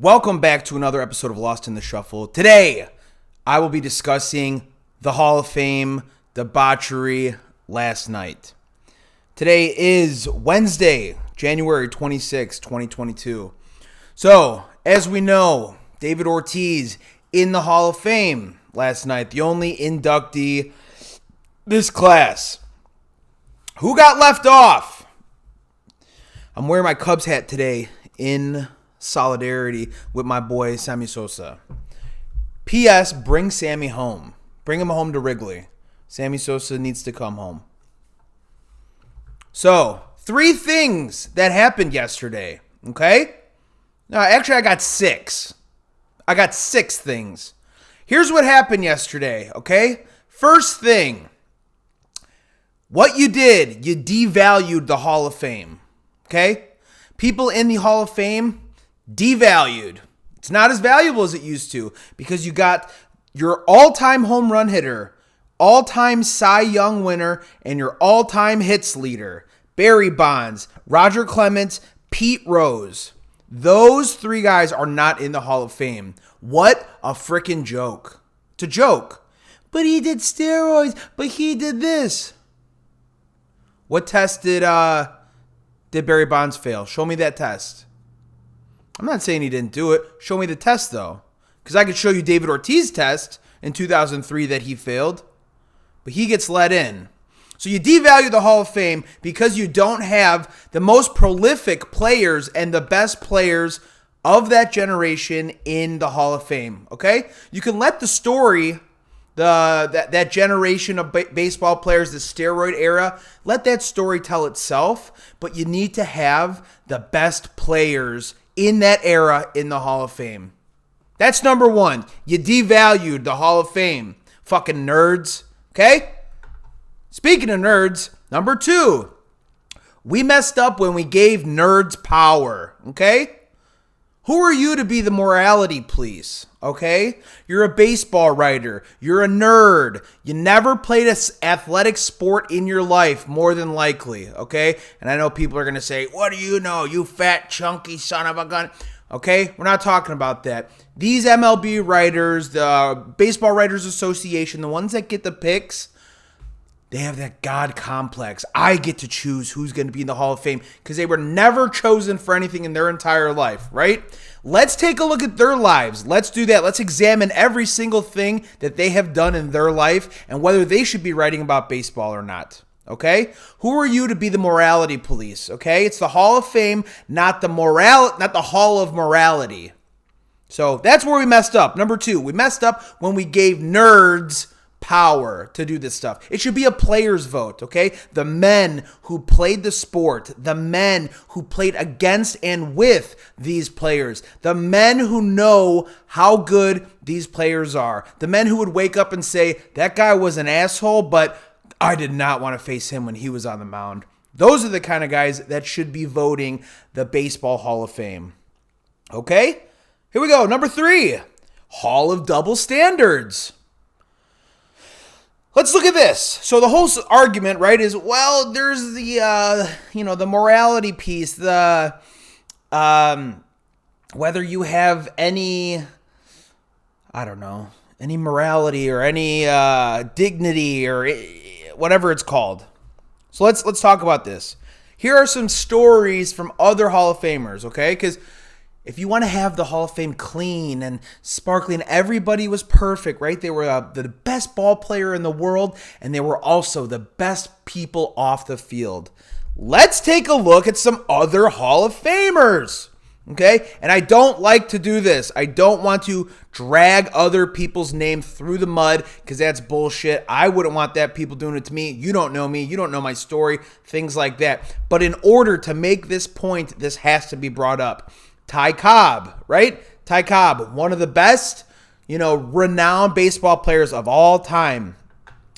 Welcome back to another episode of Lost in the Shuffle. Today, I will be discussing the Hall of Fame debauchery last night. Today is Wednesday, January 26, 2022. So, as we know, David Ortiz in the Hall of Fame last night, the only inductee this class. Who got left off? I'm wearing my Cubs hat today in solidarity with my boy Sammy Sosa. P.S. Bring Sammy home. Bring him home to Wrigley. Sammy Sosa needs to come home. So, 3 things that happened yesterday. Okay? No, actually, I got 6. I got 6 things. Here's what happened yesterday. Okay? First thing. What you did, you devalued the Hall of Fame. Okay? People in the Hall of Fame devalued. It's not as valuable as it used to because you got your all-time home run hitter, all-time Cy Young winner, and your all-time hits leader, Barry Bonds, Roger Clemens, Pete Rose. Those 3 guys are not in the Hall of Fame. What a freaking joke. It's a joke. But he did steroids, but he did this. What test did Barry Bonds fail? Show me that test. I'm not saying he didn't do it. Show me the test, though. Because I could show you David Ortiz's test in 2003 that he failed. But he gets let in. So you devalue the Hall of Fame because you don't have the most prolific players and the best players of that generation in the Hall of Fame. Okay? You can let the story, that generation of baseball players, the steroid era, let that story tell itself. But you need to have the best players in that era in the Hall of Fame. That's number 1. You devalued the Hall of Fame. Fucking nerds. Okay? Speaking of nerds, number 2. We messed up when we gave nerds power. Okay? Who are you to be the morality police? Okay? You're a baseball writer. You're a nerd. You never played an athletic sport in your life, more than likely. Okay? And I know people are going to say, what do you know, you fat, chunky son of a gun? Okay? We're not talking about that. These MLB writers, the Baseball Writers Association, the ones that get the picks, they have that God complex. I get to choose who's going to be in the Hall of Fame because they were never chosen for anything in their entire life, right? Let's take a look at their lives. Let's do that. Let's examine every single thing that they have done in their life and whether they should be writing about baseball or not, okay? Who are you to be the morality police, okay? It's the Hall of Fame, not the Hall of Morality. So that's where we messed up. Number 2, we messed up when we gave nerds power to do this stuff. It should be a player's vote, okay? The men who played the sport, the men who played against and with these players, the men who know how good these players are, the men who would wake up and say, that guy was an asshole, but I did not want to face him when he was on the mound. Those are the kind of guys that should be voting the Baseball Hall of Fame. Okay? Here we go. Number 3, Hall of Double Standards. Let's look at this. So the whole argument, right, is, well, there's the, the morality piece, the, whether you have any, I don't know, any morality or any dignity or whatever it's called. So let's talk about this. Here are some stories from other Hall of Famers, okay? Because if you want to have the Hall of Fame clean and sparkly and everybody was perfect, right? They were the best ball player in the world and they were also the best people off the field. Let's take a look at some other Hall of Famers, okay? And I don't like to do this. I don't want to drag other people's name through the mud because that's bullshit. I wouldn't want that people doing it to me. You don't know me. You don't know my story, things like that. But in order to make this point, this has to be brought up. Ty Cobb, right? Ty Cobb, one of the best, renowned baseball players of all time.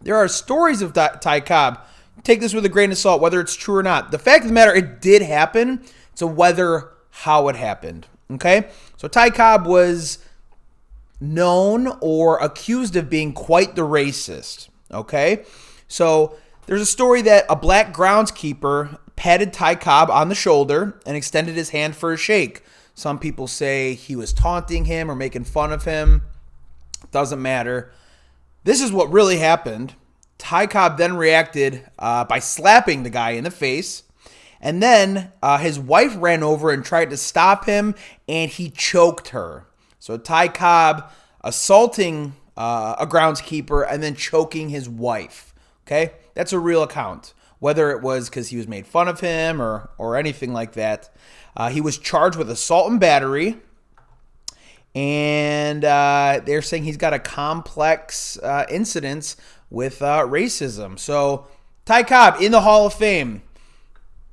There are stories of Ty Cobb. Take this with a grain of salt, whether it's true or not. The fact of the matter, it did happen. It's a whether how it happened, okay? So Ty Cobb was known or accused of being quite the racist, okay? So there's a story that a black groundskeeper patted Ty Cobb on the shoulder and extended his hand for a shake. Some people say he was taunting him or making fun of him. Doesn't matter. This is what really happened. Ty Cobb then reacted by slapping the guy in the face. And then his wife ran over and tried to stop him, and he choked her. So Ty Cobb assaulting a groundskeeper and then choking his wife. Okay? That's a real account. Whether it was because he was made fun of him or anything like that. He was charged with assault and battery. And they're saying he's got a complex incidence with racism. So Ty Cobb in the Hall of Fame.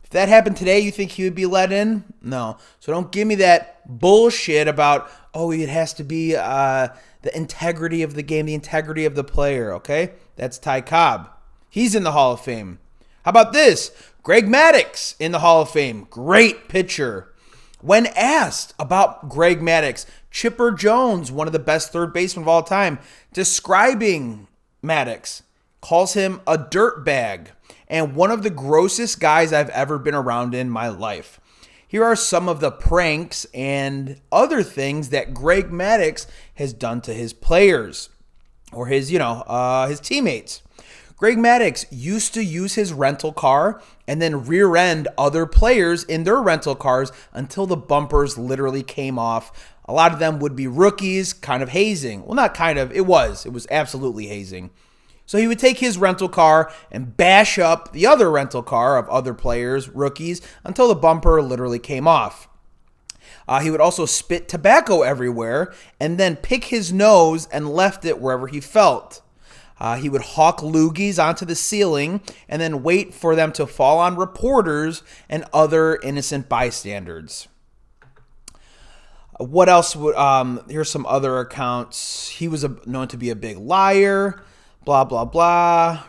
If that happened today, you think he would be let in? No. So don't give me that bullshit about, it has to be the integrity of the game, the integrity of the player, okay? That's Ty Cobb. He's in the Hall of Fame. How about this? Greg Maddux in the Hall of Fame. Great pitcher. When asked about Greg Maddux, Chipper Jones, one of the best third basemen of all time, describing Maddux, calls him a dirtbag and one of the grossest guys I've ever been around in my life. Here are some of the pranks and other things that Greg Maddux has done to his players or his teammates. Greg Maddux used to use his rental car and then rear end other players in their rental cars until the bumpers literally came off. A lot of them would be rookies, kind of hazing. Well, not kind of, it was absolutely hazing. So he would take his rental car and bash up the other rental car of other players, rookies, until the bumper literally came off. He would also spit tobacco everywhere and then pick his nose and left it wherever he felt. He would hawk loogies onto the ceiling and then wait for them to fall on reporters and other innocent bystanders. What else would, here's some other accounts. He was known to be a big liar, blah, blah, blah.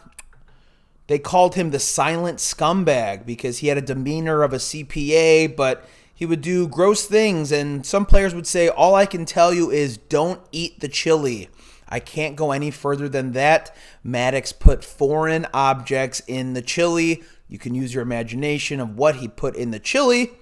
They called him the silent scumbag because he had a demeanor of a CPA, but he would do gross things. And some players would say, all I can tell you is don't eat the chili. I can't go any further than that. Maddux put foreign objects in the chili. You can use your imagination of what he put in the chili.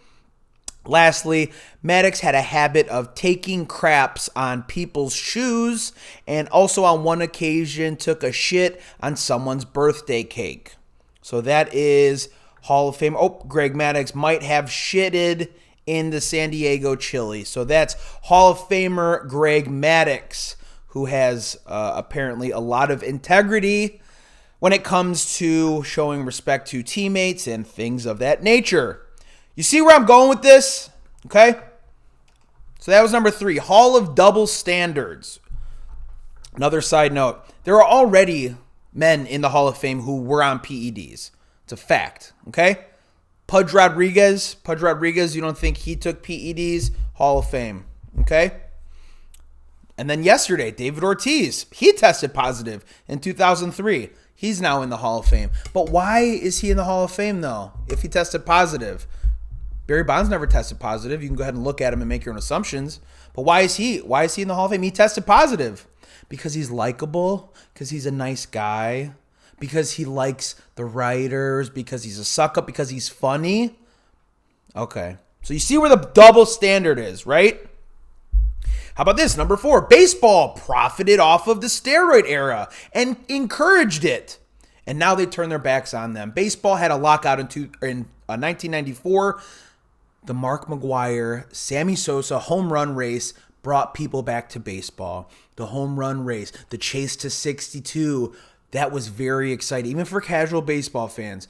Lastly, Maddux had a habit of taking craps on people's shoes and also on one occasion took a shit on someone's birthday cake. So that is Hall of Fame. Greg Maddux might have shitted in the San Diego chili. So that's Hall of Famer Greg Maddux, who has apparently a lot of integrity when it comes to showing respect to teammates and things of that nature. You see where I'm going with this? Okay? So that was number 3, Hall of Double Standards. Another side note, there are already men in the Hall of Fame who were on PEDs. It's a fact, okay? Pudge Rodriguez, you don't think he took PEDs? Hall of Fame, okay? And then yesterday, David Ortiz, he tested positive in 2003. He's now in the Hall of Fame. But why is he in the Hall of Fame, though, if he tested positive? Barry Bonds never tested positive. You can go ahead and look at him and make your own assumptions. But why is he in the Hall of Fame? He tested positive because he's likable, because he's a nice guy, because he likes the writers, because he's a suck-up, because he's funny. Okay. So you see where the double standard is, right? How about this? Number 4, baseball profited off of the steroid era and encouraged it. And now they turn their backs on them. Baseball had a lockout in 1994. The Mark McGwire, Sammy Sosa home run race brought people back to baseball. The home run race, the chase to 62, that was very exciting, even for casual baseball fans.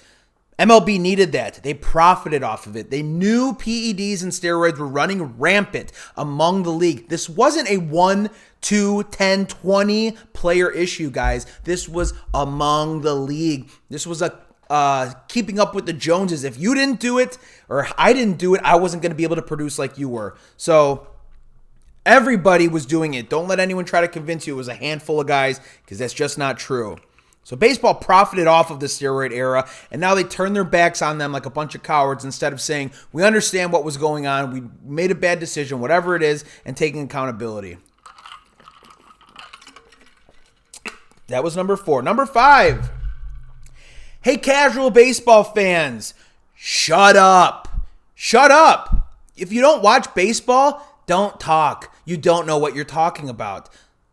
MLB needed that. They profited off of it. They knew PEDs and steroids were running rampant among the league. This wasn't a 1, 2, 10, 20 player issue, guys. This was among the league. This was a keeping up with the Joneses. If you didn't do it or I didn't do it, I wasn't going to be able to produce like you were. So everybody was doing it. Don't let anyone try to convince you it was a handful of guys, because that's just not true. So baseball profited off of the steroid era, and now they turn their backs on them like a bunch of cowards instead of saying, we understand what was going on, we made a bad decision, whatever it is, and taking accountability. That was number 4. Number 5. Hey, casual baseball fans, shut up. Shut up. if you don't watch baseball, don't talk. You don't know what you're talking about.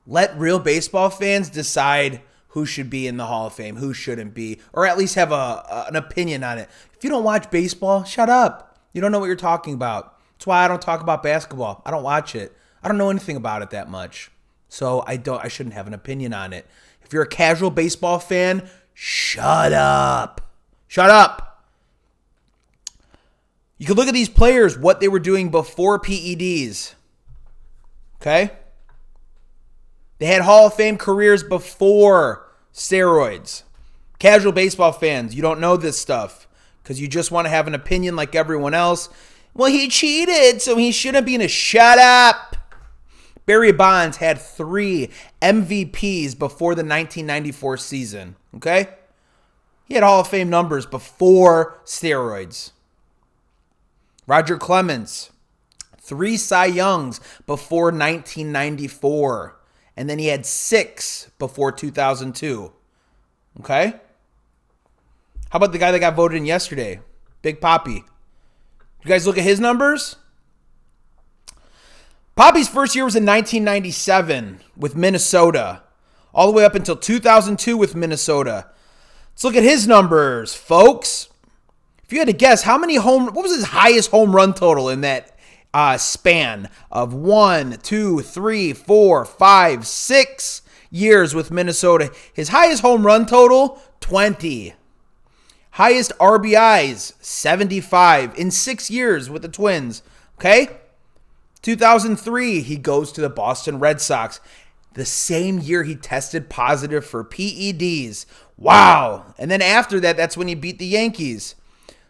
Let real baseball fans decide who should be in the Hall of Fame, who shouldn't be, or at least have an opinion on it. If you don't watch baseball, shut up. You don't know what you're talking about. That's why I don't talk about basketball. I don't watch it. I don't know anything about it that much. So I shouldn't have an opinion on it. If you're a casual baseball fan, shut up. Shut up. You can look at these players, what they were doing before PEDs. Okay? They had Hall of Fame careers before steroids. Casual baseball fans, you don't know this stuff because you just want to have an opinion like everyone else. Well, he cheated, so he shouldn't be in a shut up. Barry Bonds had 3 MVPs before the 1994 season. Okay? He had Hall of Fame numbers before steroids. Roger Clemens, 3 Cy Youngs before 1994. And then he had 6 before 2002. Okay? How about the guy that got voted in yesterday? Big Papi. You guys look at his numbers? Papi's first year was in 1997 with Minnesota. All the way up until 2002 with Minnesota. Let's look at his numbers, folks. If you had to guess, what was his highest home run total in that span of 1, 2, 3, 4, 5, 6 years with Minnesota? His highest home run total, 20. Highest RBIs, 75 in 6 years with the Twins. Okay? 2003, he goes to the Boston Red Sox. The same year he tested positive for PEDs. Wow. And then after that, that's when he beat the Yankees.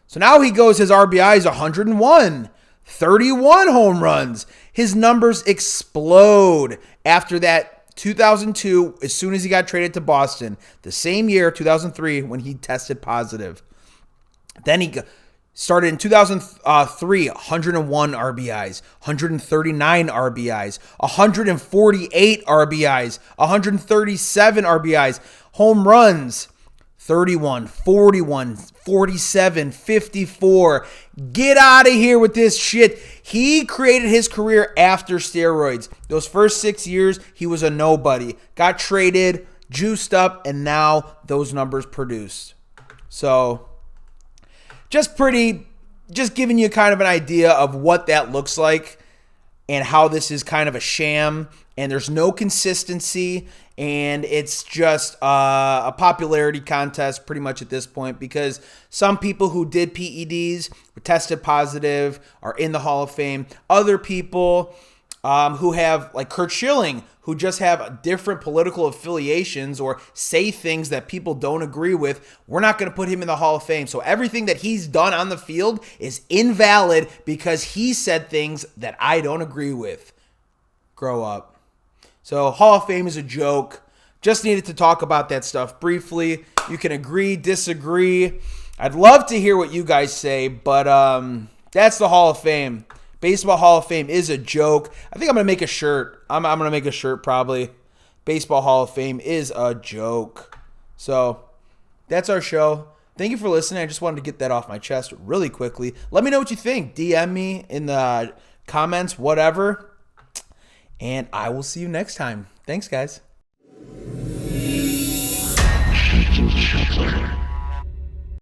So now he goes, his RBI is 101. 31 home runs. His numbers explode after that 2002, as soon as he got traded to Boston. The same year, 2003, when he tested positive. Then he started in 2003, 101 RBIs, 139 RBIs, 148 RBIs, 137 RBIs, home runs, 31, 41, 47, 54. Get out of here with this shit. He created his career after steroids. Those first 6 years, he was a nobody. Got traded, juiced up, and now those numbers produced. So just giving you kind of an idea of what that looks like and how this is kind of a sham and there's no consistency and it's just a popularity contest pretty much at this point because some people who did PEDs were tested positive are in the Hall of Fame. Other people who have, like Kurt Schilling, who just have different political affiliations or say things that people don't agree with, we're not going to put him in the Hall of Fame. So everything that he's done on the field is invalid because he said things that I don't agree with. Grow up. So Hall of Fame is a joke. Just needed to talk about that stuff briefly. You can agree, disagree. I'd love to hear what you guys say, but that's the Hall of Fame. Baseball Hall of Fame is a joke. I think I'm going to make a shirt. I'm going to make a shirt probably. Baseball Hall of Fame is a joke. So that's our show. Thank you for listening. I just wanted to get that off my chest really quickly. Let me know what you think. DM me in the comments, whatever. And I will see you next time. Thanks, guys.